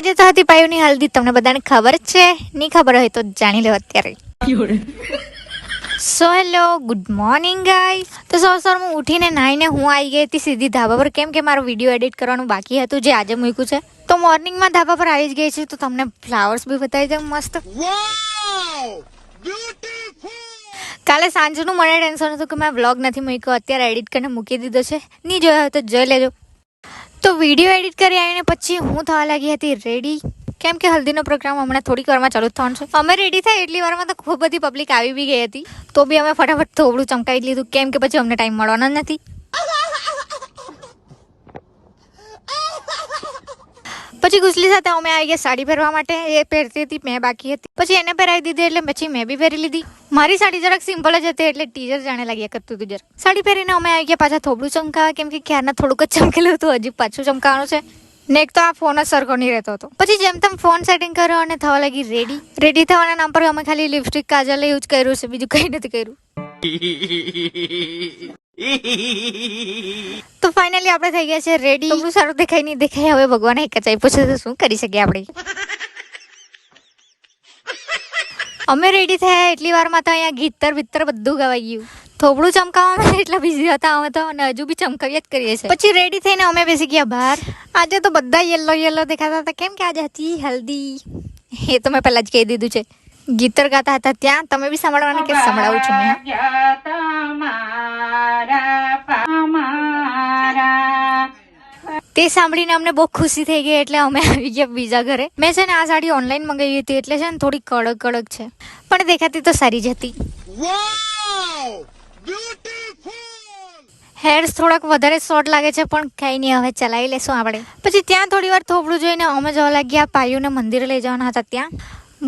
આજે તો હતી પાયુની હલ્દી, તમને બધાને ખબર જ છે, નહીં ખબર હોય તો જાણી લો અત્યારે. So hello, good morning guys. તો સવારમાં ઉઠીને નાહીને હું આવી ગઈ હતી સીધી ધાબા પર, કેમ કે મારો વિડીયો એડિટ કરવાનું બાકી હતું જે આજે મૂક્યું છે. તો મોર્નિંગમાં ધાબા પર આવી જ ગઈ છું, તો તમને ફ્લાવર્સ બી બતાવી દઉં મસ્ત. કાલે સાંજનું મને ટેન્શન હતું કે મેં વ્લોગ નથી મૂક્યો, અત્યારે એડિટ કરીને મૂકી દીધો છે. નહીં જોયો હોય તો જોઈ લેજો. તો વિડીયો એડિટ કરી આવીને પછી હું થવા લાગી હતી રેડી, કેમ કે હલ્દીનો પ્રોગ્રામ હમણાં થોડીક વારમાં ચાલુ થવાનો છે. અમે રેડી થાય એટલી વારમાં તો ખૂબ બધી પબ્લિક આવી બી ગઈ હતી, તો બી અમે ફટાફટ થોડું ચમકાવી લીધું, કેમ કે પછી અમને ટાઈમ મળવાનો જ નથી. પછી ગુસલી સાથે અમે આવી ગયા સાડી પહેરવા માટે. એ પહેરતી હતી, મેં બાકી હતી, પછી એને પહેરાવી દીધી એટલે પછી મેં બી પહેરી લીધી. મારી સાડી જરાક સિમ્પલ જ હતી એટલે ટીચર જાણે લાગ્યા કરતું હતું જરાક. સાડી પહેરીને અમે આવી ગયા પાછા થોડું ચમકાવા, કેમ કે ક્યારના થોડુંક જ ચમકેલું હતું, હજી પાછું ચમકાવાનું છે ને. એક તો આ ફોન જ સરખો નહીં રહેતો હતો. પછી જેમ તેમ ફોન સેટિંગ કર્યો અને થવા લાગી રેડી. રેડી થવાના નામ પર અમે ખાલી લિપસ્ટિક કાજલ યુઝ કર્યું છે, બીજું કંઈ નથી કર્યું. તો ફાઇનલી આપણે થઈ ગયા છે રેડી. બહુ સારું દેખાય નહીં દેખાય, હવે ભગવાને એક જ આપ્યું છે તો શું કરી શકીએ આપણે. અમે રેડી થયા એટલી વારમાં તો અહીંયા ગીતર ભીતર બધું ગવાઈ ગયું. થોડું ચમકાવવામાં એટલા બિઝી હતા અમે તો, અને હજુ બી ચમકાવ્યા જ કરીએ છીએ. પછી રેડી થઈને અમે બેસી ગયા બહાર. આજે તો બધા યલો યલો દેખાતા હતા, કેમ કે આજે હતી હલ્દી. એ તો મેં પહેલા જ કહી દીધું છે. ગીતર ગાતા હતા ત્યાં, તમે બી સાંભળવાના કે સંભળાવું છું મેં. તે સાંભળીને અમને બહુ ખુશી થઈ ગઈ એટલે અમે આવી ગયા બીજા ઘરે. મેં છે ને આ સાડી ઓનલાઈન મંગાવી હતી, એટલે છે ને થોડી કડક કડક છે, પણ દેખાતી તો સારી જ હતી. હેર્સ થોડાક વધારે શોર્ટ લાગે છે, પણ કઈ નહીં, હવે ચલાવી લેશું આપણે. પછી ત્યાં થોડી વાર થોબડું જોઈને અમે જવા લાગ્યા પાયુને મંદિરે લઈ જવાના હતા. ત્યાં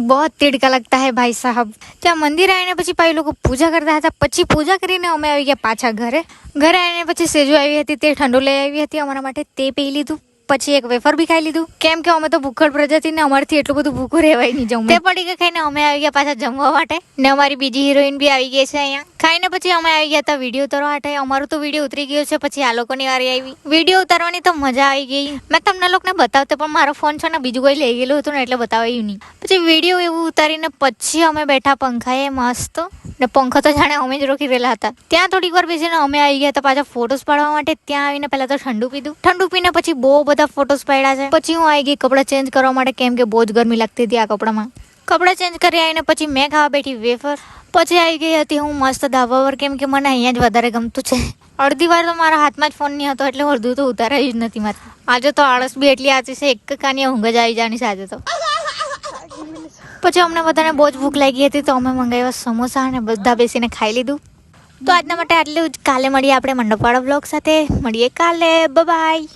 બહુ તિડકા લગતા હે ભાઈ સાહબ. ત્યાં મંદિરે આવીને પછી પાયુ લોકો પૂજા કરતા હતા. પછી પૂજા કરીને અમે આવી ગયા પાછા ઘરે. ઘરે આવીને પછી સેજુ આવી હતી, તે ઠંડુ લઈ આવી હતી અમારા માટે, તે પી લીધું. પછી એક વેફર બી ખાઈ લીધું, કેમ કે અમે તો ભૂખડ પ્રજાતિ ને અમારથી એટલું બધું ભૂખું રહેવાય નહીં જમવું. તે પડી કે ખાઈને અમે આવી ગયા પાછા જમવા માટે. ને અમારી બીજી હિરોઈન બી આવી ગઈ છે અહીંયા. ખાઈને પછી અમે આવી ગયા હતા વિડીયો ઉતારવા માટે. અમારું તો વિડીયો ઉતરી ગયો છે, પછી આ લોકોની વારી આવી. વિડીયો ઉતારવાની તો મજા આવી ગઈ. મેં તમને લોકોને બતાવતે, પણ મારો ફોન છે ને બીજું કોઈ લઈ ગયેલું હતું ને એટલે બતાવાયું નહીં. પછી વિડીયો એવું ઉતારીને પછી અમે બેઠા પંખાએ મસ્ત, ને પંખો તો જાણે અમે જ રોકી રહેલા હતા. ત્યાં થોડીક વાર બેસીને અમે આવી ગયા હતા પાછા ફોટોસ પાડવા માટે. ત્યાં આવીને પહેલા તો ઠંડુ પીધું. ઠંડુ પીને પછી બહુ બધા ફોટોસ પાડ્યા છે. પછી હું આવી ગઈ કપડાં ચેન્જ કરવા માટે, કેમ કે બહુ જ ગરમી લાગતી હતી આ કપડામાં. કપડાં ચેન્જ કરી આવીને પછી મેં ખાવા બેઠી વેફર. પછી આવી ગઈ હતી હું મસ્ત ધાબા પર, કેમ કે મને અહીંયા જ વધારે ગમતું છે. અડધી વાર તો મારા હાથમાં જ ફોન નહીં હતો, એટલે અડધું તો ઉતારાયું જ નથી મારે. આજે તો આળસ બી એટલી આતી છે, એક કાની ઊંઘ જ આવી જવાની છે આજે તો. પછી અમને બધાને બહુ જ ભૂખ લાગી હતી, તો અમે મંગાવ્યા સમોસા અને બધા બેસીને ખાઈ લીધું. તો આજના માટે આટલું જ. કાલે મળીએ આપણે મંડપવાળા બ્લોગ સાથે. મળીએ કાલે, બાય.